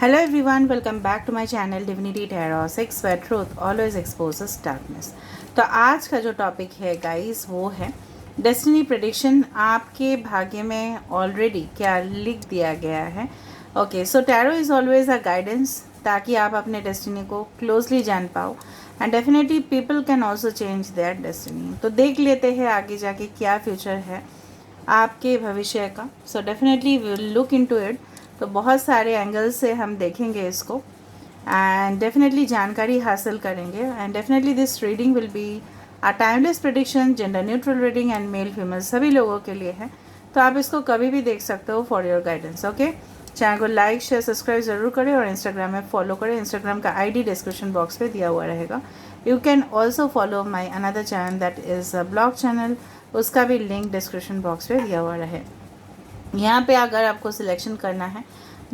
Hello everyone, welcome back to my channel Divinity Tarot 6 where truth always exposes darkness। तो आज का जो topic है गाइस वो है डेस्टिनी प्रेडिक्शन। आपके भाग्य में ऑलरेडी क्या लिख दिया गया है। Okay, so tarot is always a guidance ताकि आप अपने डेस्टिनी को क्लोजली जान पाओ and definitely people can also change their destiny. तो देख लेते हैं आगे जाके क्या फ्यूचर है आपके भविष्य का। So definitely will look into it. तो बहुत सारे एंगल से हम देखेंगे इसको एंड डेफिनेटली जानकारी हासिल करेंगे and definitely this reading will be a timeless prediction, gender neutral reading and male female सभी लोगों के लिए है। तो आप इसको कभी भी देख सकते हो for your guidance. Okay, channel को लाइक शेयर सब्सक्राइब ज़रूर करें और इंस्टाग्राम में फॉलो करें। इंस्टाग्राम का आईडी डिस्क्रिप्शन बॉक्स में दिया हुआ रहेगा। You can also follow my another channel that is a blog channel, उसका भी लिंक डिस्क्रिप्शन बॉक्स में दिया हुआ रहे। यहाँ पे अगर आपको सिलेक्शन करना है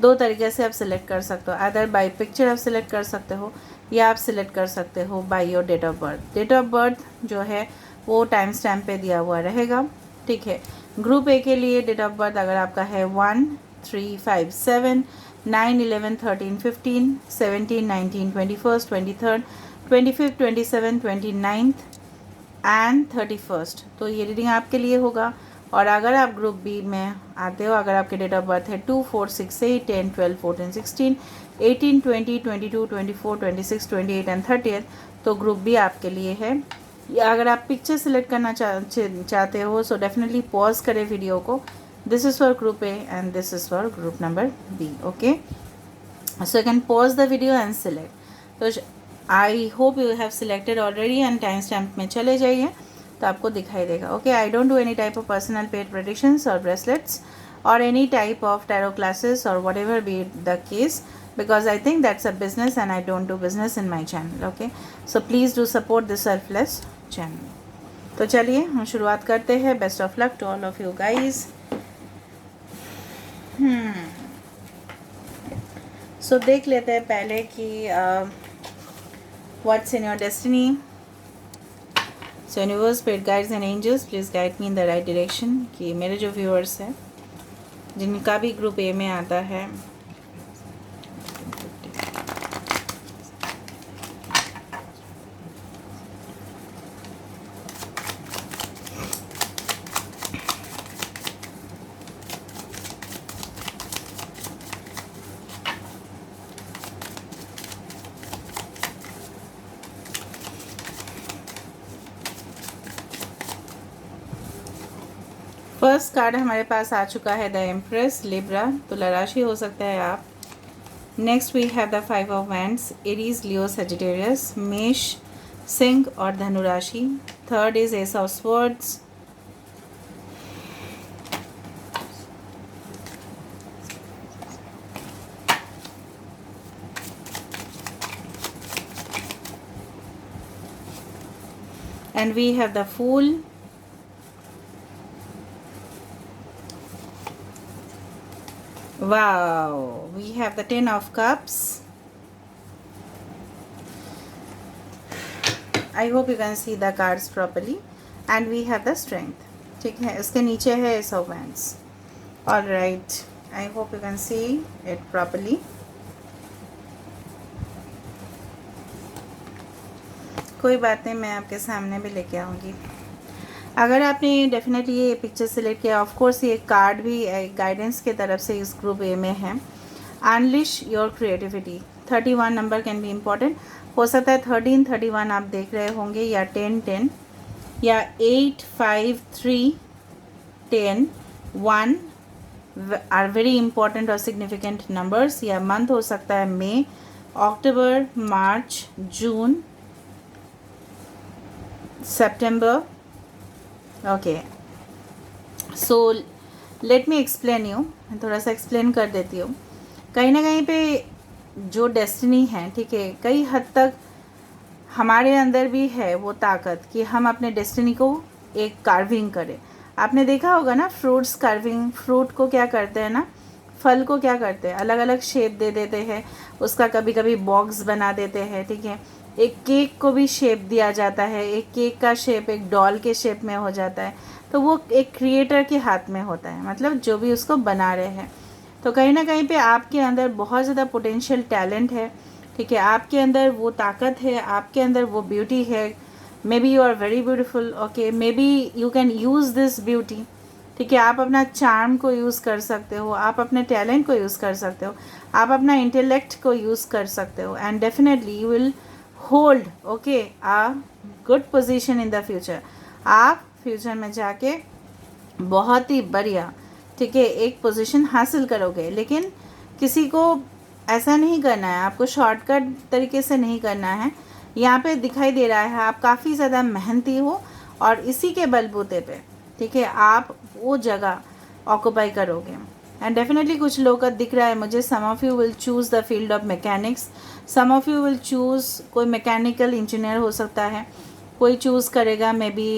दो तरीके से आप सिलेक्ट कर सकते हो। अदर बाय पिक्चर आप सिलेक्ट कर सकते हो या आप सिलेक्ट कर सकते हो by your date of birth. Date of birth जो है वो टाइम स्टैम्प पे दिया हुआ रहेगा। ठीक है, ग्रुप ए के लिए डेट ऑफ बर्थ अगर आपका है 1, 3, 5, 7, 9, 11, 13, 15, 17, 19, 21, 23, 25, 27, 29 एंड 31, तो ये रीडिंग आपके लिए होगा। और अगर आप ग्रुप बी में आते हो, अगर आपके डेट ऑफ बर्थ है 2, 4, 6, 8, 10, 12, 14, 16, 18, 20, 22, 24, 26, 28 एंड 30, तो ग्रुप बी आपके लिए है। या अगर आप पिक्चर सेलेक्ट करना चाहते हो सो डेफिनेटली पॉज करें वीडियो को। This is for group A and this is for group number B. Okay, so you can pause the video and select. तो I hope you have selected already and time stamp में चले जाइए तो आपको दिखाई देगा। Okay, I don't do any type of personal paid predictions और bracelets और any type of tarot classes और whatever be the case, because I think that's a business and I don't do business in my channel. Okay, so please do support this selfless channel. तो चलिए हम शुरुआत करते हैं। Best of luck to all of you guys. So देख लेते हैं पहले कि what's in your destiny. So universe, spirit guides and angels, please guide me in the right direction. कि मेरे जो व्यूअर्स हैं जिनका भी ग्रुप ए में आता है, फर्स्ट कार्ड हमारे पास आ चुका है द एम्प्रेस, लिब्रा, तुला राशि हो सकता है आप। Next we have the 5 of wands, Aries, Leo, Sagittarius, मेष, सिंह और धनु राशि। Third is ace of swords, and we have the Fool, wow, we have the 10 of Cups. I hope you can see the cards properly and we have the Strength. ठीक है, इसके नीचे है Ace of Wands. All right, I hope you can see it properly. कोई बात नहीं, मैं आपके सामने भी लेके आऊँगी। अगर आपने डेफिनेटली ये पिक्चर सेलेक्ट किया, ऑफ कोर्स ये कार्ड भी गाइडेंस के तरफ से इस ग्रुप ए में है। Unleash your creativity, 31 number can be important. हो सकता है 13, 31 आप देख रहे होंगे, या 10, 10, या 8, 5, 3, 10, 1 आर वेरी इंपॉर्टेंट और सिग्निफिकेंट नंबर्स। या मंथ हो सकता है मई, अक्टूबर, मार्च, जून, सितंबर। Okay, so let me explain you, मैं थोड़ा सा एक्सप्लेन कर देती हूँ। कहीं ना कहीं पे जो डेस्टिनी है, ठीक है, कई हद तक हमारे अंदर भी है वो ताकत कि हम अपने डेस्टिनी को एक कार्विंग करें। आपने देखा होगा ना, फ्रूट्स कार्विंग, फ्रूट को क्या करते हैं ना, फल को क्या करते हैं, अलग अलग शेप दे देते हैं, उसका कभी कभी बॉक्स बना देते हैं। ठीक है, एक केक को भी शेप दिया जाता है, एक केक का शेप एक डॉल के शेप में हो जाता है। तो वो एक क्रिएटर के हाथ में होता है, मतलब जो भी उसको बना रहे हैं। तो कहीं ना कहीं पे आपके अंदर बहुत ज़्यादा पोटेंशियल टैलेंट है, ठीक है, आपके अंदर वो ताकत है, आपके अंदर वो ब्यूटी है। Maybe you are very beautiful, okay, maybe you can use this beauty, ठीक है, आप अपना चार्म को यूज़ कर सकते हो, आप अपने टैलेंट को यूज़ कर सकते हो, आप अपना इंटेलेक्ट को यूज़ कर सकते हो, and definitely you will hold okay a good position in the future. आप फ्यूचर में जाके बहुत ही बढ़िया, ठीक है, एक पोजीशन हासिल करोगे। लेकिन किसी को ऐसा नहीं करना है, आपको शॉर्टकट तरीके से नहीं करना है। यहाँ पे दिखाई दे रहा है आप काफ़ी ज़्यादा मेहनती हो और इसी के बलबूते पे, ठीक है, आप वो जगह ऑक्यूपाई करोगे। एंड डेफिनेटली कुछ लोग का दिख रहा है मुझे, some of you will choose the field of mechanics, some of you will choose, कोई मैकेनिकल इंजीनियर हो सकता है, कोई चूज़ करेगा maybe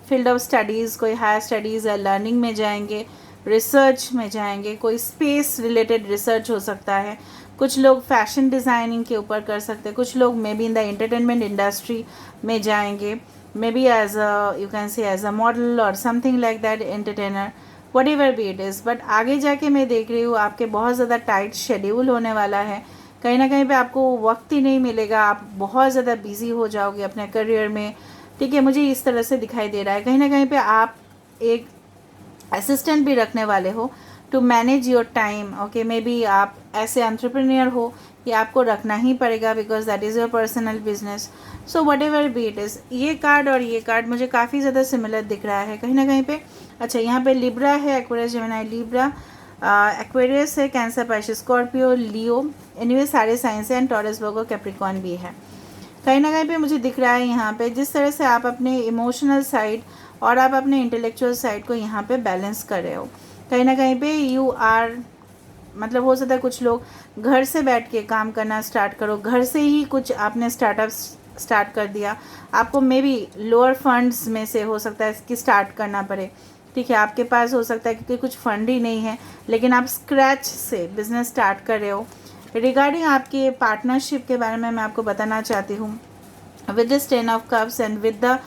field of studies, कोई हायर स्टडीज़ या लर्निंग में जाएंगे, रिसर्च में जाएंगे, कोई स्पेस रिलेटेड रिसर्च हो सकता है, कुछ लोग फैशन डिज़ाइनिंग के ऊपर कर सकते हैं, कुछ लोग maybe in the entertainment industry में जाएंगे, maybe as a you can say as a model और something like that, entertainer, whatever be it is. But आगे जाके मैं देख रही हूँ आपके बहुत ज़्यादा टाइट शेड्यूल होने वाला है, कहीं ना कहीं पे आपको वक्त ही नहीं मिलेगा, आप बहुत ज़्यादा बिजी हो जाओगे अपने करियर में, ठीक है, मुझे इस तरह से दिखाई दे रहा है। कहीं ना कहीं पे आप एक असिस्टेंट भी रखने वाले हो to manage your time, okay, maybe आप ऐसे एंटरप्रेन्योर हो, ये आपको रखना ही पड़ेगा because that is your personal business. So whatever be it is, ये कार्ड और ये कार्ड मुझे काफ़ी ज़्यादा सिमिलर दिख रहा है कहीं ना कहीं पे। अच्छा, यहाँ पे लिब्रा है, एक्वेरियस, जेमिनी, लिब्रा, एक्वेरियस है, कैंसर, पाइसेस, स्कॉर्पियो, लियो, एनीवे सारे साइंस हैं, एंड टॉरस, वर्गो, कैप्रिकॉर्न भी है। कहीं ना कहीं पे मुझे दिख रहा है यहाँ पे जिस तरह से आप अपने इमोशनल साइड और आप अपने इंटेलेक्चुअल साइड को यहाँ पे बैलेंस कर रहे हो, कहीं ना कहीं पे यू आर, मतलब हो सकता है कुछ लोग घर से बैठ के काम करना स्टार्ट करो, घर से ही कुछ आपने स्टार्टअप स्टार्ट कर दिया, आपको मे बी लोअर फंड्स में से हो सकता है कि स्टार्ट करना पड़े, ठीक है, आपके पास हो सकता है क्योंकि कुछ फंड ही नहीं है, लेकिन आप स्क्रैच से बिजनेस स्टार्ट कर रहे हो। रिगार्डिंग आपके पार्टनरशिप के बारे में मैं आपको बताना चाहती हूँ, with this 10 of cups and with the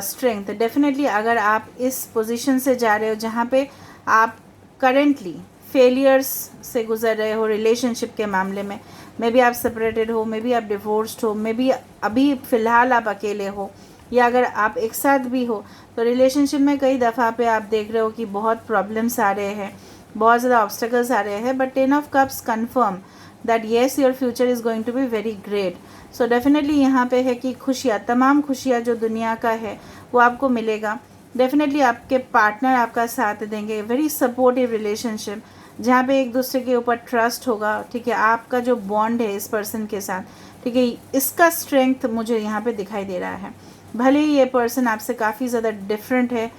strength, definitely अगर आप इस पोजीशन से जा रहे हो जहाँ पे आप करेंटली फेलियर्स से गुजर रहे हो रिलेशनशिप के मामले में, मे बी आप सेपरेटेड हो, मे बी आप डिवोर्स्ड हो, मे बी अभी फ़िलहाल आप अकेले हो, या अगर आप एक साथ भी हो, तो रिलेशनशिप में कई दफ़ा पे आप देख रहे हो कि बहुत प्रॉब्लम्स आ रहे हैं, बहुत ज़्यादा ऑब्स्टेकल्स आ रहे हैं, but 10 of cups confirm that yes your future is going to be very great. So definitely यहाँ पे है कि खुशियाँ, तमाम खुशियाँ जो दुनिया का है वो आपको मिलेगा। डेफिनेटली आपके पार्टनर आपका साथ देंगे, वेरी सपोर्टिव रिलेशनशिप जहाँ पे एक दूसरे के ऊपर ट्रस्ट होगा, ठीक है, आपका जो बॉन्ड है इस पर्सन के साथ, ठीक है, इसका स्ट्रेंथ मुझे यहाँ पे दिखाई दे रहा है। भले ही ये पर्सन आपसे काफ़ी ज़्यादा डिफरेंट है,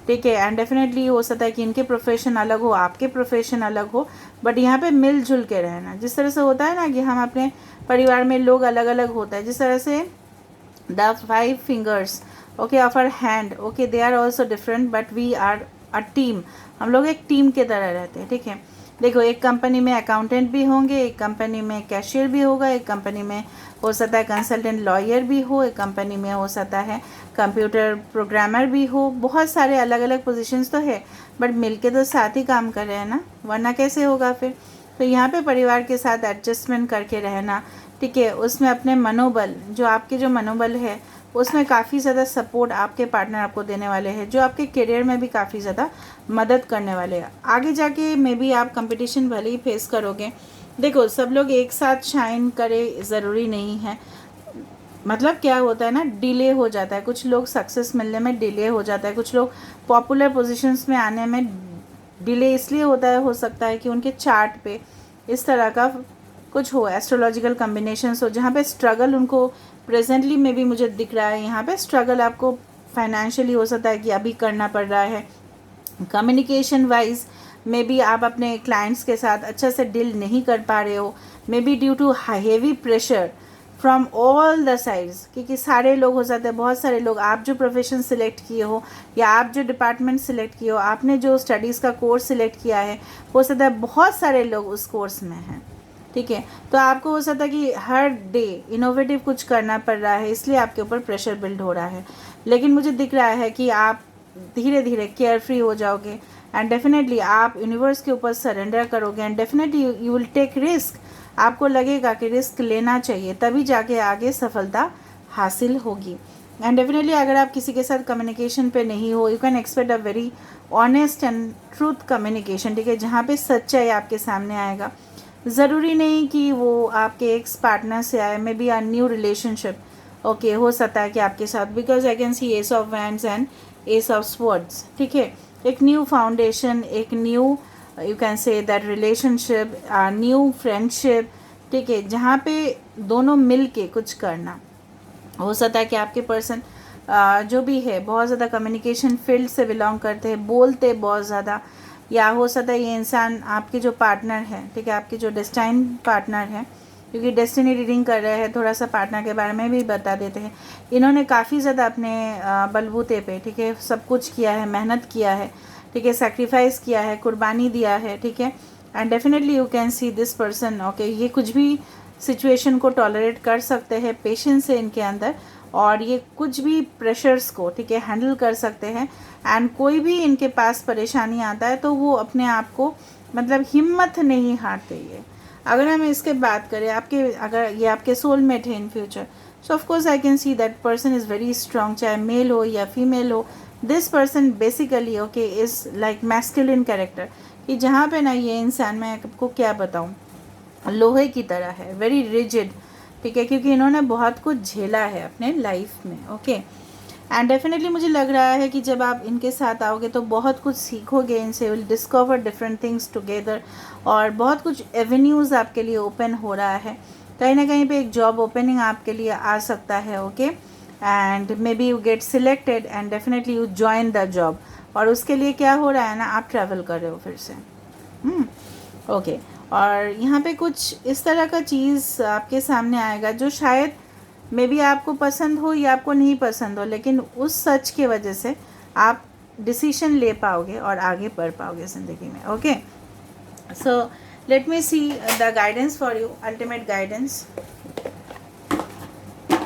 ठीक है, एंड डेफिनेटली हो सकता है कि इनके प्रोफेशन अलग हो, आपके प्रोफेशन अलग हो, बट यहाँ पे मिलजुल के रहना, जिस तरह से होता है ना कि हम अपने परिवार में लोग अलग अलग होता है, जिस तरह से the 5 fingers okay of our hand, okay, they are also different but we are a team, हम लोग एक टीम के तरह रहते हैं, ठीक है। देखो, एक कंपनी में अकाउंटेंट भी होंगे, एक कंपनी में कैशियर भी होगा, एक कंपनी में हो सकता है कंसल्टेंट लॉयर भी हो, एक कंपनी में हो सकता है कंप्यूटर प्रोग्रामर भी हो, बहुत सारे अलग अलग पोजीशंस तो है, बट मिलके तो साथ ही काम कर रहे हैं ना, वरना कैसे होगा फिर। तो यहाँ पे परिवार के साथ एडजस्टमेंट करके रहना, ठीक है, उसमें अपने मनोबल, जो आपके जो मनोबल है उसमें काफ़ी ज़्यादा सपोर्ट आपके पार्टनर आपको देने वाले हैं, जो आपके करियर में भी काफ़ी ज़्यादा मदद करने वाले हैं। आगे जाके मे बी आप कंपटीशन भले ही फेस करोगे, देखो सब लोग एक साथ शाइन करे ज़रूरी नहीं है, मतलब क्या होता है ना, डिले हो जाता है, कुछ लोग सक्सेस मिलने में डिले हो जाता है, कुछ लोग पॉपुलर पोजीशंस में आने में डिले इसलिए होता है, हो सकता है कि उनके चार्ट पे इस तरह का कुछ हो, एस्ट्रोलॉजिकल कम्बिनेशंस हो, जहाँ पे स्ट्रगल उनको प्रेजेंटली में भी मुझे दिख रहा है, यहाँ पे स्ट्रगल आपको फाइनेंशियली हो सकता है कि अभी करना पड़ रहा है, कम्युनिकेशन वाइज मे बी आप अपने क्लाइंट्स के साथ अच्छे से डील नहीं कर पा रहे हो, maybe due to heavy pressure from all the sides, क्योंकि सारे लोग हो जाते हैं, बहुत सारे लोग, आप जो प्रोफेशन सिलेक्ट किए हो या आप जो डिपार्टमेंट सिलेक्ट किए हो, आपने जो स्टडीज़ का कोर्स सिलेक्ट किया है, हो सकता है बहुत सारे लोग उस कोर्स में हैं, ठीक है, तो आपको हो सकता है कि हर डे इनोवेटिव कुछ करना पड़ रहा है, इसलिए आपके ऊपर प्रेशर बिल्ड हो रहा है। लेकिन मुझे दिख रहा है कि आप धीरे धीरे केयर फ्री हो जाओगे, एंड डेफिनेटली आप यूनिवर्स के ऊपर सरेंडर करोगे and definitely you will take risk. आपको लगेगा कि रिस्क लेना चाहिए, तभी जाके आगे सफलता हासिल होगी। एंड डेफिनेटली अगर आप किसी के साथ कम्युनिकेशन पे नहीं हो, you can expect a very honest and truth communication, ठीक है, जहाँ पे सच्चाई आपके सामने आएगा। ज़रूरी नहीं कि वो आपके एक्स पार्टनर से आए, maybe a new relationship okay हो सकता है कि आपके साथ, because I can see ace of wands and ace of swords, ठीक है। एक न्यू फाउंडेशन, एक new you can say that relationship, new friendship, ठीक है, जहाँ पे दोनों मिल के कुछ करना। हो सकता है कि आपके पर्सन जो भी है बहुत ज़्यादा कम्युनिकेशन फील्ड से बिलोंग करते हैं, बोलते बहुत ज़्यादा, या हो सकता है ये इंसान आपके जो पार्टनर है, ठीक है, आपके जो डेस्टाइन पार्टनर है, क्योंकि डेस्टिनी रीडिंग कर रहे हैं, थोड़ा सा पार्टनर के बारे में भी बता देते हैं। इन्होंने काफ़ी ज़्यादा अपने बलबूते पे, ठीक है, सब कुछ किया है, मेहनत किया है, ठीक है, सेक्रीफाइस किया है, कुर्बानी दिया है, ठीक है। And definitely you can see this person okay, ये कुछ भी सिचुएशन को टॉलरेट कर सकते हैं, पेशेंस है इनके अंदर, और ये कुछ भी प्रेशर्स को, ठीक है, हैंडल कर सकते हैं। एंड कोई भी इनके पास परेशानी आता है तो वो अपने आप को मतलब हिम्मत नहीं हारते ये। अगर हम इसके बात करें आपके, अगर ये आपके सोलमेट है in future, so of course I can see that person is very strong, चाहे मेल हो या फीमेल हो। This person basically okay is like masculine character, कि जहाँ पे ना ये इंसान, मैं आपको क्या बताऊँ, लोहे की तरह है, वेरी रिजिड, ठीक है, क्योंकि इन्होंने बहुत कुछ झेला है अपने लाइफ में ओके। एंड डेफिनेटली मुझे लग रहा है कि जब आप इनके साथ आओगे तो बहुत कुछ सीखोगे इनसे, will discover different things together, और बहुत कुछ एवेन्यूज़ आपके लिए ओपन हो रहा है। कहीं ना कहीं पे एक जॉब ओपनिंग आपके लिए आ सकता है okay, and may be you get selected and definitely you join the job, और उसके लिए क्या हो रहा है ना, आप ट्रैवल कर रहे हो फिर से ओके। और यहाँ पे कुछ इस तरह का चीज़ आपके सामने आएगा जो शायद मे बी आपको पसंद हो या आपको नहीं पसंद हो, लेकिन उस सच की वजह से आप डिसीजन ले पाओगे और आगे बढ़ पाओगे ज़िंदगी में okay. So let me see the guidance for you, ultimate guidance.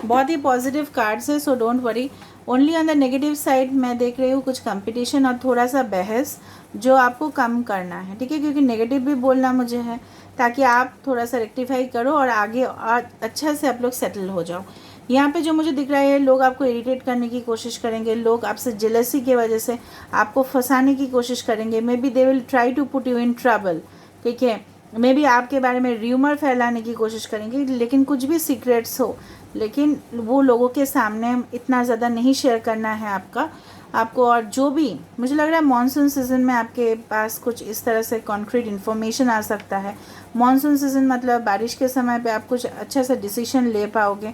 बहुत ही पॉजिटिव कार्ड्स है, so don't worry. Only on the negative side मैं देख रही हूँ कुछ कंपटीशन और थोड़ा सा बहस जो आपको कम करना है, ठीक है, क्योंकि नेगेटिव भी बोलना मुझे है ताकि आप थोड़ा सा रेक्टिफाई करो और आगे अच्छा से आप लोग सेटल हो जाओ। यहाँ पे जो मुझे दिख रहा है, लोग आपको इरिटेट करने की कोशिश करेंगे, लोग आपसे जेलसी की वजह से आपको फंसाने की कोशिश करेंगे, maybe they will try to put you in trouble, ठीक है, मे बी आपके बारे में र्यूमर फैलाने की कोशिश करेंगे, लेकिन कुछ भी सीक्रेट्स हो, लेकिन वो लोगों के सामने इतना ज़्यादा नहीं शेयर करना है आपको। और जो भी मुझे लग रहा है मानसून सीज़न में आपके पास कुछ इस तरह से कॉन्क्रीट इन्फॉर्मेशन आ सकता है। मानसून सीज़न मतलब बारिश के समय पे आप कुछ अच्छा सा डिसीजन ले पाओगे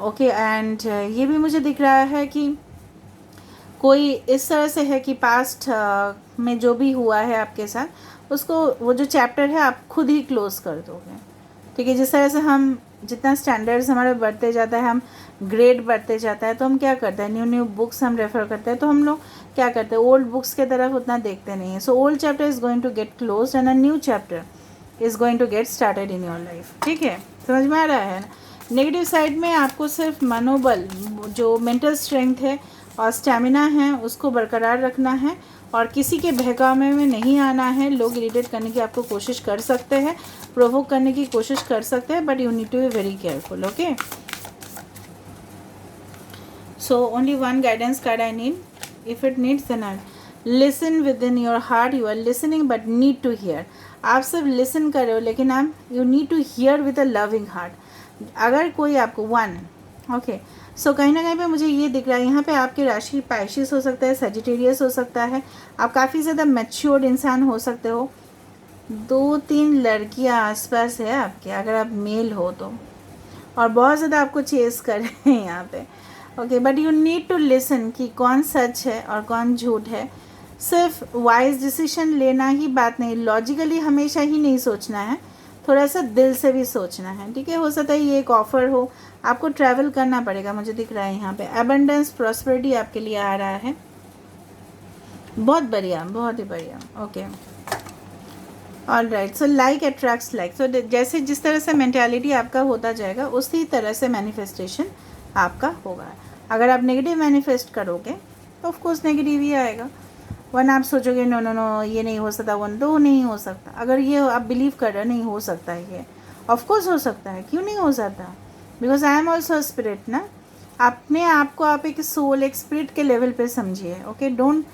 ओके। एंड ये भी मुझे दिख रहा है कि कोई इस तरह से है कि पास्ट में जो भी हुआ है आपके साथ, उसको वो जो चैप्टर है आप खुद ही क्लोज़ कर दोगे, ठीक है। जिस तरह से हम जितना स्टैंडर्ड्स हमारे बढ़ते जाता है, हम ग्रेड बढ़ते जाता है, तो हम क्या करते हैं, न्यू बुक्स हम रेफ़र करते हैं, तो हम लोग क्या करते हैं, ओल्ड बुक्स के तरफ उतना देखते नहीं है। So old chapter is going to get close and a new chapter is going to get started in your life, ठीक है, समझ में आ रहा है ना। नेगेटिव साइड में आपको सिर्फ मनोबल, जो मेंटल स्ट्रेंथ है और स्टेमिना है, उसको बरकरार रखना है और किसी के बहकावे में नहीं आना है। लोग इरिटेट करने की आपको कोशिश कर सकते हैं, प्रोवोक करने की कोशिश कर सकते हैं, but you need to be very careful okay. So only one guidance card I need, if it needs then I listen within your heart. You are listening but need to hear. आप सिर्फ listen कर रहे हो, लेकिन आप you need to hear with a loving heart. अगर कोई आपको वन ओके, सो कहीं ना कहीं पे मुझे ये दिख रहा है, यहाँ पे आपकी राशि पाइशिस हो सकता है, सजिटेरियस हो सकता है, आप काफ़ी ज़्यादा मैच्योर्ड इंसान हो सकते हो। 2-3 लड़कियाँ आसपास है आपके, अगर आप मेल हो तो, और बहुत ज़्यादा आपको चेस कर रहे हैं यहाँ पे okay. But you need to listen कि कौन सच है और कौन झूठ है। सिर्फ वाइज डिसीजन लेना ही बात नहीं, लॉजिकली हमेशा ही नहीं सोचना है, थोड़ा सा दिल से भी सोचना है, ठीक है। हो सकता है ये एक ऑफ़र हो, आपको ट्रैवल करना पड़ेगा, मुझे दिख रहा है यहाँ पे एबंडेंस प्रॉस्पेरिटी आपके लिए आ रहा है। बहुत बढ़िया, बहुत ही बढ़िया okay. All right, so like attracts like, so जैसे जिस तरह से मेंटालिटी आपका होता जाएगा उसी तरह से मैनिफेस्टेशन आपका होगा। अगर आप नेगेटिव मैनिफेस्ट करोगे तो ऑफकोर्स नेगेटिव ही आएगा। वन आप सोचोगे नो नो नो ये नहीं हो सकता, वन तो नहीं हो सकता। अगर ये आप बिलीव कर रहे हो नहीं हो सकता है, ये ऑफकोर्स हो सकता है, क्यों नहीं हो सकता? Because I am also spirit ना। अपने आप को आप एक सोल, एक स्पिरिट के लेवल पे समझिए। Okay, don't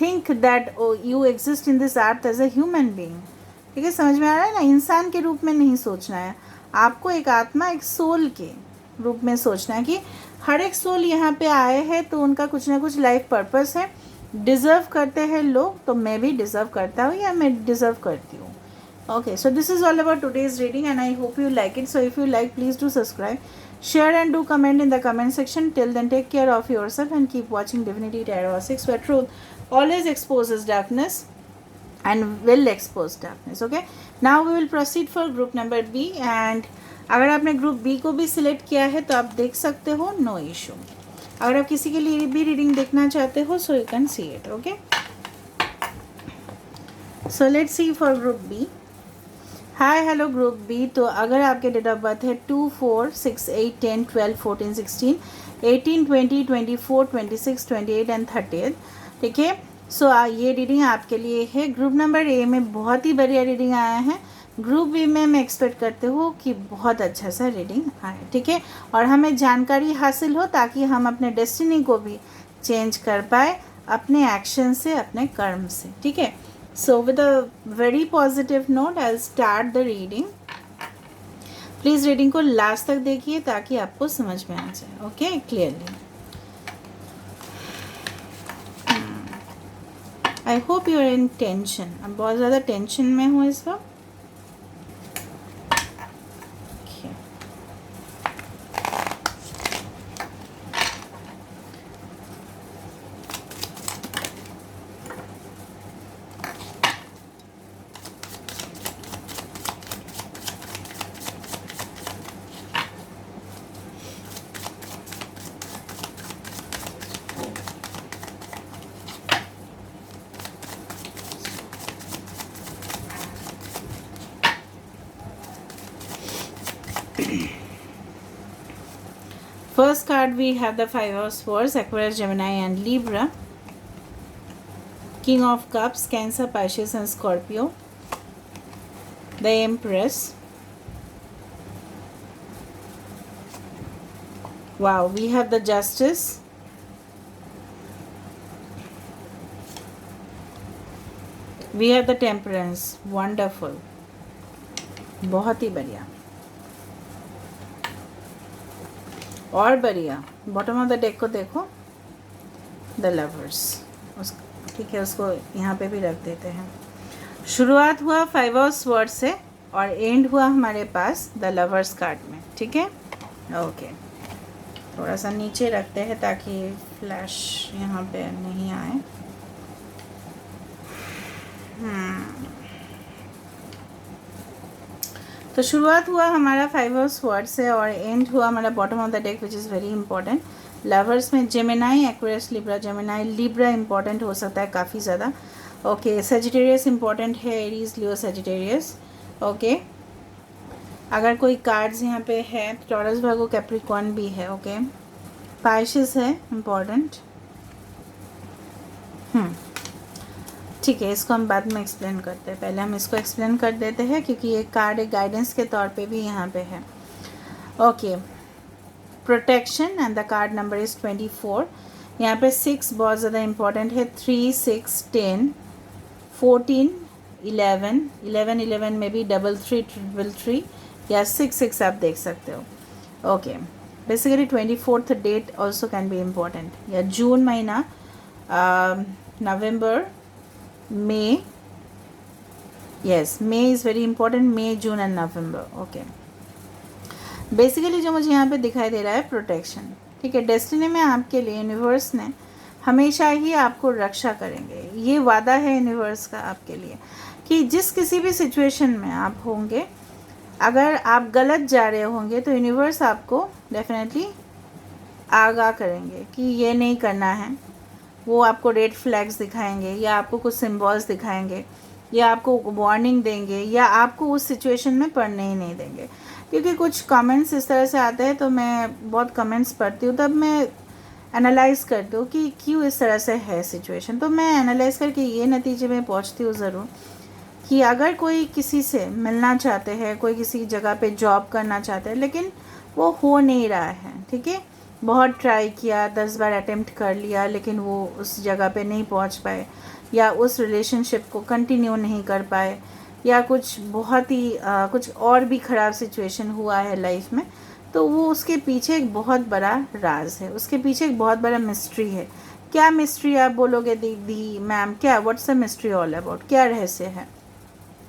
think that you exist in this earth as a human being. ठीक है, समझ में आ रहा है ना? इंसान के रूप में नहीं सोचना है आपको, एक आत्मा, एक सोल के रूप में सोचना है कि हर एक सोल यहाँ पे आए हैं तो उनका कुछ ना कुछ लाइफ पर्पस है। डिज़र्व करते हैं लोग, तो मैं भी डिज़र्व करता हूँ या मैं डिज़र्व करती हूँ। Okay, so this is all about today's reading and I hope you like it. So if you like, please do subscribe, share and do comment in the comment section. Till then, take care of yourself and keep watching Divinity Tarot 6, where truth always exposes darkness and will expose darkness. Okay, now we will proceed for group number B, and अगर आपने group B को भी select किया है तो आप देख सकते हो, नो इशू। अगर आप किसी के लिए भी रीडिंग देखना चाहते हो, so you can see it. Okay, so let's see for group B. Hi hello group B. तो अगर आपके डेट ऑफ बर्थ है 2, 4, 6, 8, 10, 12, 14, 16, 18, 20, 24, 26, 28 एंड 30, ठीक है, सो ये रीडिंग आपके लिए है। ग्रुप नंबर ए में बहुत ही बढ़िया रीडिंग आया है। ग्रुप बी में मैं एक्सपेक्ट करती हूँ कि बहुत अच्छा सा रीडिंग आए, ठीक है, और हमें जानकारी हासिल हो ताकि हम अपने डेस्टिनी को भी चेंज कर पाए अपने एक्शन से, अपने कर्म से। ठीक है, so with a very positive note I'll start the reading. Please reading को लास्ट तक देखिए ताकि आपको समझ में आ जाए। Okay, clearly. I hope you are in tension. अब बहुत ज़्यादा टेंशन में हूँ इस वक्त। First card we have the Five of Swords, Aquarius, Gemini and Libra. King of Cups, Cancer, Pisces and Scorpio. The Empress. Wow, we have the Justice. We have the Temperance. Wonderful. बहुत ही बढ़िया और बढ़िया। Bottom of the deck को देखो, the lovers. उस ठीक है, उसको यहाँ पे भी रख देते हैं। शुरुआत हुआ 5 ऑफ स्वर्ड्स से और एंड हुआ हमारे पास द लवर्स कार्ड में। ठीक है, ओके, थोड़ा सा नीचे रखते हैं ताकि फ्लैश यहाँ पे नहीं आए। तो शुरुआत हुआ हमारा 5 ऑफ स्वर्ड्स से और एंड हुआ हमारा bottom of the deck, which is very important. Lovers में Gemini, Aquarius, Libra. Gemini, Libra important हो सकता है काफ़ी ज़्यादा। ओके, सेजिटेरियस इंपॉर्टेंट है, एरीज, लियो, सेजिटेरियस। ओके, अगर कोई कार्ड्स यहाँ पे है तो टॉरस, वर्गो, कैप्रिकॉर्न भी है। ओके, पाइसेस है इम्पॉर्टेंट। ठीक है, इसको हम बाद में एक्सप्लेन करते हैं, पहले हम इसको एक्सप्लेन कर देते हैं क्योंकि ये कार्ड एक गाइडेंस के तौर पे भी यहाँ पे है। Okay, protection and the card number is 24। यहाँ पे 6 बहुत ज़्यादा इंपॉर्टेंट है। 3, 6, 10, 14, 11, 11, 11 में भी 33, 333 या 6, 6 आप देख सकते हो। Okay, basically 24th date also can be important, या जून महीना, नवंबर, May, yes, May is very important, May, June and November. Okay, basically जो मुझे यहाँ पे दिखाई दे रहा है प्रोटेक्शन। ठीक है, डेस्टिनी में आपके लिए यूनिवर्स ने हमेशा ही आपको रक्षा करेंगे। ये वादा है यूनिवर्स का आपके लिए कि जिस किसी भी सिचुएशन में आप होंगे, अगर आप गलत जा रहे होंगे तो यूनिवर्स आपको डेफिनेटली आगाह करेंगे कि ये नहीं करना है। वो आपको रेड फ्लैग्स दिखाएंगे या आपको कुछ सिम्बॉल्स दिखाएंगे या आपको वार्निंग देंगे या आपको उस सिचुएशन में पढ़ने ही नहीं देंगे। क्योंकि कुछ कमेंट्स इस तरह से आते हैं, तो मैं बहुत कमेंट्स पढ़ती हूँ, तब मैं एनालाइज़ करते हो कि क्यों इस तरह से है सिचुएशन। तो मैं एनालाइज़ करके ये नतीजे में पहुंचती हूँ ज़रूर कि अगर कोई किसी से मिलना चाहते हैं, कोई किसी जगह पे जॉब करना चाहते हैं, लेकिन वो हो नहीं रहा है, ठीक है, बहुत ट्राई किया, 10 बार अटेम्प्ट कर लिया, लेकिन वो उस जगह पे नहीं पहुंच पाए, या उस रिलेशनशिप को कंटिन्यू नहीं कर पाए, या कुछ बहुत ही कुछ और भी ख़राब सिचुएशन हुआ है लाइफ में, तो वो उसके पीछे एक बहुत बड़ा राज है, उसके पीछे एक बहुत बड़ा मिस्ट्री है। क्या मिस्ट्री आप बोलोगे दीदी मैम, क्या what's the mystery all about, क्या रहस्य है?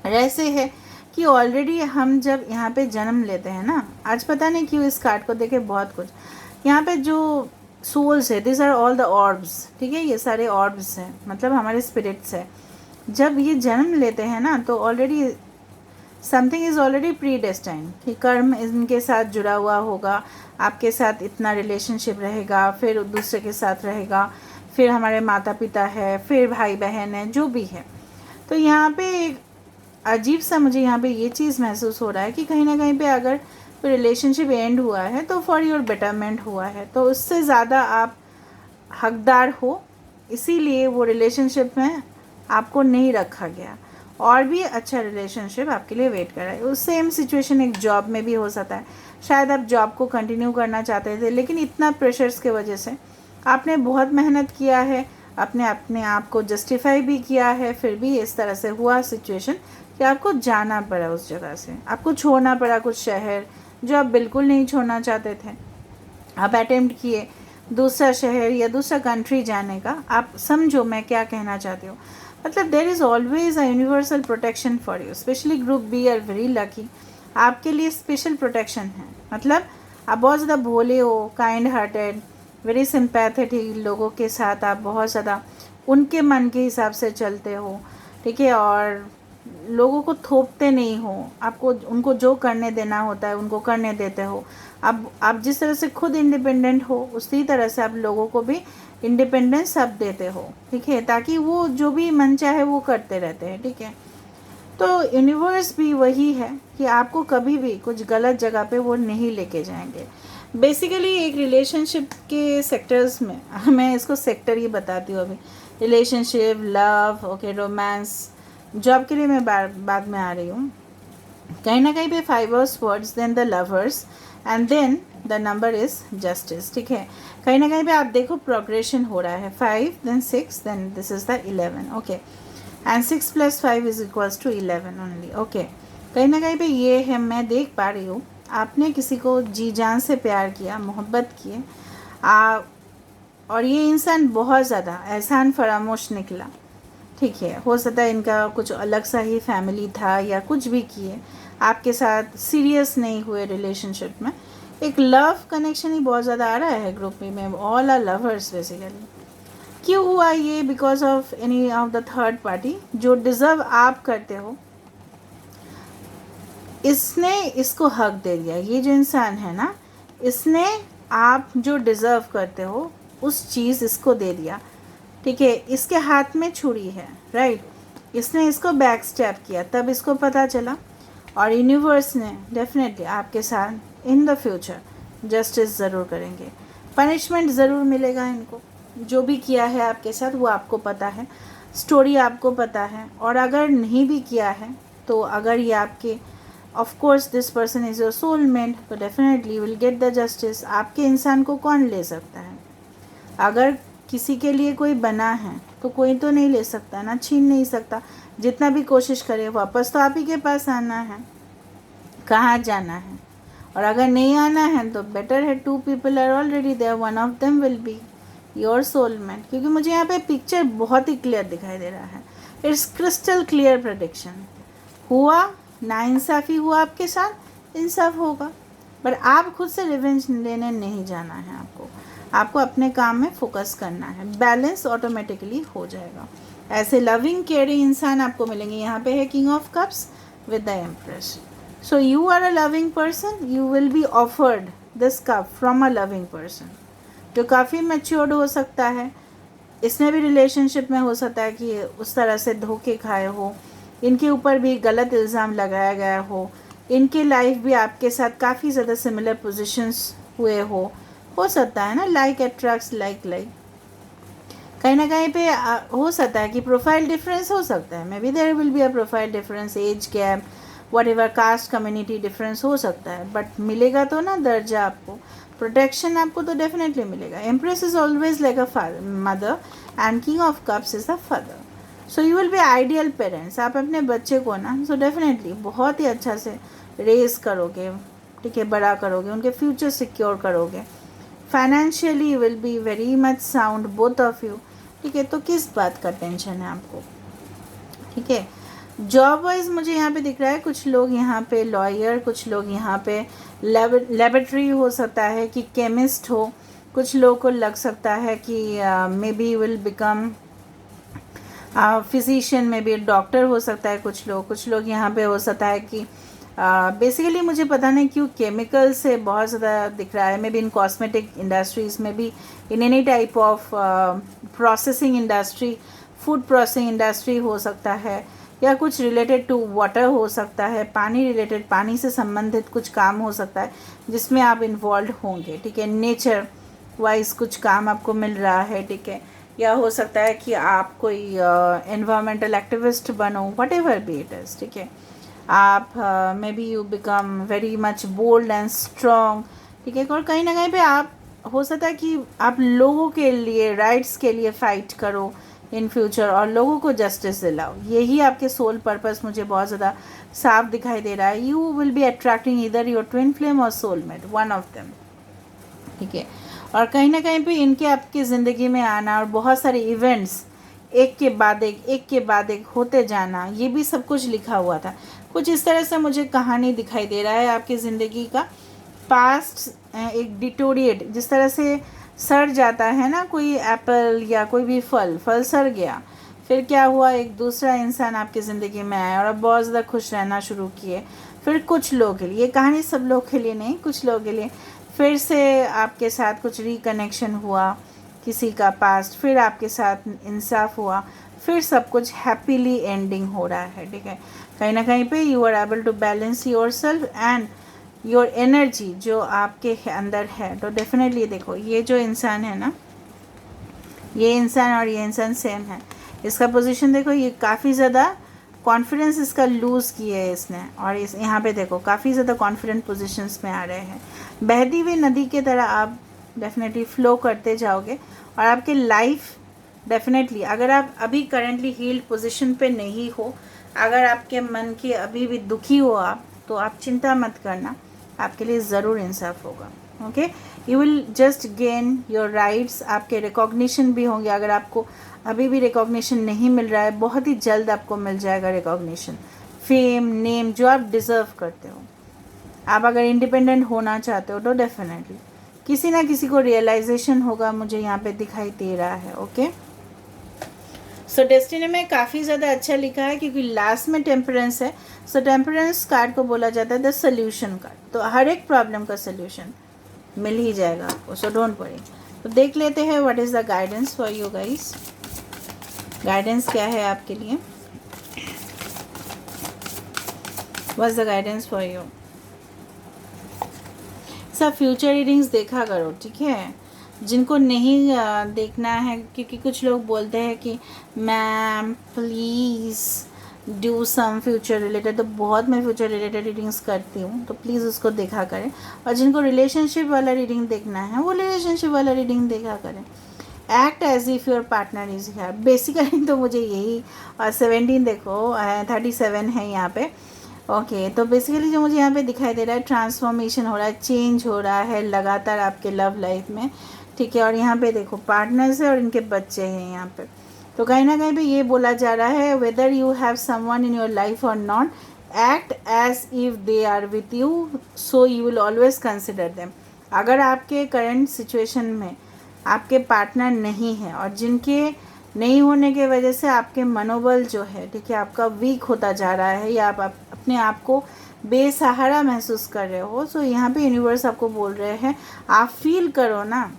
रहस्य है कि ऑलरेडी हम जब यहाँ पे जन्म लेते हैं ना, आज पता नहीं क्यों इस कार्ड को देखे बहुत कुछ, यहाँ पे जो सोल्स है, this are all the orbs, ठीक है, ये सारे ऑर्ब्स हैं, मतलब हमारे स्पिरिट्स है। जब ये जन्म लेते हैं ना, तो already something is already pre destined कि कर्म इनके साथ जुड़ा हुआ होगा, आपके साथ इतना रिलेशनशिप रहेगा, फिर दूसरे के साथ रहेगा, फिर हमारे माता पिता है, फिर भाई बहन है, जो भी है। तो यहाँ पे एक अजीब सा मुझे यहाँ पे ये चीज़ महसूस हो रहा है कि कहीं ना कहीं पे अगर रिलेशनशिप एंड हुआ है तो फॉर योर बेटरमेंट हुआ है, तो उससे ज़्यादा आप हकदार हो, इसीलिए वो रिलेशनशिप में आपको नहीं रखा गया, और भी अच्छा रिलेशनशिप आपके लिए वेट कर रहा है। उस सेम सिचुएशन एक जॉब में भी हो सकता है, शायद आप जॉब को कंटिन्यू करना चाहते थे, लेकिन इतना प्रेशर्स के वजह से आपने बहुत मेहनत किया है, आपने अपने आप को जस्टिफाई भी किया है, फिर भी इस तरह से हुआ सिचुएशन कि आपको जाना पड़ा उस जगह से, आपको छोड़ना पड़ा कुछ शहर जो आप बिल्कुल नहीं छोड़ना चाहते थे। आप अटेम्प्ट किए दूसरा शहर या दूसरा कंट्री जाने का। आप समझो मैं क्या कहना चाहती हूँ, मतलब there is always a universal protection for you, specially group B are very lucky, आपके लिए स्पेशल प्रोटेक्शन है। मतलब आप बहुत ज़्यादा भोले हो, काइंड हार्टेड, वेरी सिंपैथेटिक लोगों के साथ आप बहुत ज़्यादा उनके मन के हिसाब से चलते हो, ठीक है, और लोगों को थोपते नहीं हो, आपको उनको जो करने देना होता है उनको करने देते हो। अब आप जिस तरह से खुद इंडिपेंडेंट हो, उसी तरह से आप लोगों को भी इंडिपेंडेंस आप देते हो, ठीक है, ताकि वो जो भी मन चाहे वो करते रहते हैं, ठीक है। तो यूनिवर्स भी वही है कि आपको कभी भी कुछ गलत जगह पे वो नहीं लेके जाएंगे। बेसिकली एक रिलेशनशिप के सेक्टर्स में मैं इसको सेक्टर ही बताती हूँ अभी, relationship, love, okay, romance, job के लिए मैं बाद में आ रही हूँ। कहीं ना कहीं पे 5 words, then the lovers, and then the number is justice, ठीक है। कहीं ना कहीं पे आप देखो प्रोग्रेशन हो रहा है, 5 then 6 then this is the 11, okay, and 6 + 5 is equals to 11 only, okay. कहीं ना कहीं पे ये है, मैं देख पा रही हूँ आपने किसी को जी जान से प्यार किया, मोहब्बत किए, और ये इंसान बहुत ज़्यादा एहसान फरामोश निकला, ठीक है। हो सकता है इनका कुछ अलग सा ही फैमिली था या कुछ भी किए, आपके साथ सीरियस नहीं हुए रिलेशनशिप में। एक लव कनेक्शन ही बहुत ज़्यादा आ रहा है ग्रुप में, ऑल आर लवर्स बेसिकली। क्यों हुआ ये? Because of any of the third party जो डिज़र्व आप करते हो, इसने इसको हक दे दिया। ये जो इंसान है ना, इसने आप जो डिज़र्व करते हो उस चीज़ इसको दे दिया, ठीक है। इसके हाथ में छुरी है, राइट, इसने इसको बैक स्टैप किया, तब इसको पता चला, और यूनिवर्स ने डेफिनेटली आपके साथ इन द फ्यूचर जस्टिस ज़रूर करेंगे, पनिशमेंट ज़रूर मिलेगा इनको। जो भी किया है आपके साथ वो आपको पता है, स्टोरी आपको पता है, और अगर नहीं भी किया है तो अगर ये आपके, of course this person is your soulmate, तो definitely will get the justice. आपके इंसान को कौन ले सकता है? अगर किसी के लिए कोई बना है तो कोई तो नहीं ले सकता ना, छीन नहीं सकता, जितना भी कोशिश करे वापस तो आप ही के पास आना है, कहाँ जाना है। और अगर नहीं आना है तो बेटर है, 2 people are already there, one of them will be your soulmate. क्योंकि मुझे यहाँ पे पिक्चर बहुत ही क्लियर दिखाई दे रहा है, इट्स क्रिस्टल क्लियर प्रेडिक्शन। हुआ नाइंसाफ़ी हुआ आपके साथ, इंसाफ होगा, पर आप खुद से रिवेंज लेने नहीं जाना है। आपको अपने काम में फोकस करना है, बैलेंस ऑटोमेटिकली हो जाएगा। ऐसे लविंग केयरिंग इंसान आपको मिलेंगे। यहाँ पे है king of cups with the empress. So you are a loving person, you will be offered this cup from a loving person जो काफ़ी मैच्योर्ड हो सकता है। इसमें भी रिलेशनशिप में हो सकता है कि उस तरह से धोखे खाए हो, इनके ऊपर भी गलत इल्ज़ाम लगाया गया हो, इनके लाइफ भी आपके साथ काफ़ी ज़्यादा सिमिलर पोजीशंस हुए हो हो सकता है ना, लाइक अट्रैक्ट्स लाइक लाइक, कहीं ना कहीं पे हो सकता है कि प्रोफाइल डिफरेंस हो सकता है, maybe there will be a profile difference, age gap, whatever, caste community difference हो सकता है, बट मिलेगा तो ना दर्जा आपको, प्रोटेक्शन आपको तो डेफिनेटली मिलेगा। Empress is always like a mother and king of cups is the father, so you will be ideal parents. आप अपने बच्चे को ना सो डेफिनेटली बहुत ही अच्छा से रेज करोगे, ठीक है, बड़ा करोगे, उनके फ्यूचर सिक्योर करोगे, financially will be very much sound both of you, ठीक है। तो किस बात का टेंशन है आपको, ठीक है। जॉब वाइज मुझे यहाँ पे दिख रहा है कुछ लोग यहाँ पे लॉयर, कुछ लोग यहाँ पे लेबोरेटरी हो सकता है कि केमिस्ट हो, कुछ लोगों को लग सकता है कि may be will become physician, में भी डॉक्टर हो सकता है कुछ लोग यहाँ पे हो सकता है कि बेसिकली मुझे पता नहीं क्यों केमिकल से बहुत ज़्यादा दिख रहा है, maybe in cosmetic industries में भी, in any type of processing industry, food processing industry हो सकता है, या कुछ रिलेटेड टू वाटर हो सकता है, पानी रिलेटेड, पानी से संबंधित कुछ काम हो सकता है जिसमें आप इन्वॉल्व होंगे, ठीक है। नेचर वाइज कुछ काम आपको मिल रहा है, ठीक है, या हो सकता है कि आप कोई एनवायरमेंटल एक्टिविस्ट बनो, whatever be it is, ठीक है। आप maybe you become very much bold and strong, ठीक है, और कहीं ना कहीं पे आप हो सकता है कि आप लोगों के लिए, राइट्स के लिए फ़ाइट करो इन फ्यूचर और लोगों को जस्टिस दिलाओ, यही आपके सोल पर्पस मुझे बहुत ज़्यादा साफ दिखाई दे रहा है। यू विल बी अट्रैक्टिंग इधर योर ट्विन फ्लेम और सोलमेट, वन ऑफ देम, ठीक है। और कहीं ना कहीं पे इनके आपकी ज़िंदगी में आना और बहुत सारे इवेंट्स एक के बाद एक होते जाना, ये भी सब कुछ लिखा हुआ था। कुछ इस तरह से मुझे कहानी दिखाई दे रहा है आपकी ज़िंदगी का पास्ट, एक डिटोरिएट, जिस तरह से सड़ जाता है ना कोई एप्पल या कोई भी फल सड़ गया, फिर क्या हुआ, एक दूसरा इंसान आपकी ज़िंदगी में आया और अब बहुत ज़्यादा खुश रहना शुरू किए। फिर कुछ लोगों के लिए, ये कहानी सब लोग के लिए नहीं, कुछ लोगों के लिए फिर से आपके साथ कुछ रिकनेक्शन हुआ किसी का पास्ट, फिर आपके साथ इंसाफ हुआ, फिर सब कुछ हैप्पीली एंडिंग हो रहा है, ठीक है। कहीं ना कहीं पे you are able to balance yourself and your energy जो आपके अंदर है। तो डेफिनेटली देखो, ये जो इंसान है ना, ये इंसान और ये इंसान सेम है, इसका पोजीशन देखो, ये काफ़ी ज़्यादा कॉन्फिडेंस इसका लूज़ किए है इसने, और इस यहाँ पे देखो काफ़ी ज़्यादा कॉन्फिडेंट पोजीशंस में आ रहे हैं। बहती हुई नदी की तरह आप डेफिनेटली फ्लो करते जाओगे, और आपके लाइफ डेफिनेटली, अगर आप अभी करेंटली हील्ड पोजीशन पे नहीं हो, अगर आपके मन की अभी भी दुखी हो आप, तो आप चिंता मत करना, आपके लिए ज़रूर इंसाफ होगा, okay. You will just gain your rights, आपके रिकॉग्निशन भी होंगे। अगर आपको अभी भी रिकॉग्निशन नहीं मिल रहा है, बहुत ही जल्द आपको मिल जाएगा रिकॉग्निशन, फेम, नेम, जो आप डिज़र्व करते हो। आप अगर इंडिपेंडेंट होना चाहते हो तो डेफिनेटली किसी ना किसी को रियलाइजेशन होगा, मुझे यहाँ पे दिखाई दे रहा है, ओके। सो डेस्टिनी में काफ़ी ज़्यादा अच्छा लिखा है क्योंकि लास्ट में टेम्परेंस है। सो टेम्परेंस कार्ड को बोला जाता है द सोल्यूशन कार्ड, तो हर एक प्रॉब्लम का सोल्यूशन मिल ही जाएगा आपको, सो डोंट वरी। तो देख लेते हैं what is the guidance for you guys, guidance क्या है आपके लिए, what is the guidance for you. सब फ्यूचर रीडिंग्स देखा करो, ठीक है। जिनको नहीं देखना है, क्योंकि कुछ लोग बोलते हैं कि ma'am please do some future related, तो बहुत मैं फ्यूचर रिलेटेड रीडिंग्स करती हूँ, तो प्लीज़ उसको देखा करें। और जिनको रिलेशनशिप वाला रीडिंग देखना है वो रिलेशनशिप वाला रीडिंग देखा करें। Act as if your partner is here, basically तो मुझे यही, और 17 देखो 37 है यहाँ पे, ओके। तो बेसिकली जो मुझे यहाँ पे दिखाई दे रहा है, ट्रांसफॉर्मेशन हो रहा है, चेंज हो रहा है लगातार आपके लव लाइफ में, ठीक है। और यहाँ पे देखो पार्टनर्स है और इनके बच्चे हैं यहाँ पे, तो कहीं ना कहीं पे ये बोला जा रहा है whether you have someone in your life और not, act as if they are with you, so you will always consider them. अगर आपके करंट सिचुएशन में आपके पार्टनर नहीं है और जिनके नहीं होने के वजह से आपके मनोबल जो है, ठीक है, आपका वीक होता जा रहा है, या आप अपने आप को बेसहारा महसूस कर रहे हो, सो यहाँ पे यूनिवर्स आपको बोल रहे हैं आप फील करो ना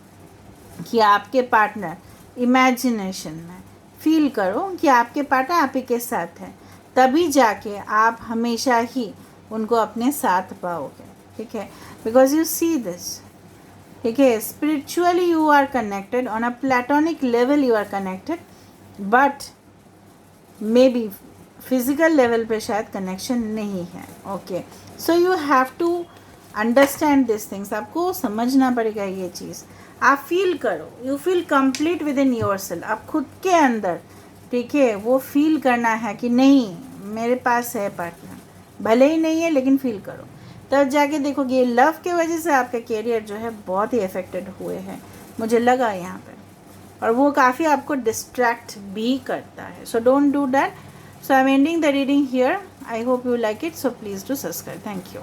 कि आपके पार्टनर, इमेजिनेशन में फील करो कि आपके पार्टनर आप ही के साथ हैं, तभी जाके आप हमेशा ही उनको अपने साथ पाओगे, ठीक है। बिकॉज यू सी दिस, ठीक है, spiritually you are connected, on a platonic level you are connected, but maybe physical level पे शायद कनेक्शन नहीं है. Okay, so you have to understand this things. आपको समझना पड़ेगा ये चीज़. आप फील करो, you feel complete within yourself. आप खुद के अंदर, ठीक है, वो फील करना है कि नहीं मेरे पास है पार्टनर, भले ही नहीं है लेकिन फील करो. तब जाके देखोगे ये लव के वजह से आपका कैरियर जो है बहुत ही अफेक्टेड हुए हैं, मुझे लगा यहाँ पे. और वो काफ़ी आपको डिस्ट्रैक्ट भी करता है. So don't do that. So I am ending the reading here. I hope you like it. So please do subscribe. Thank you.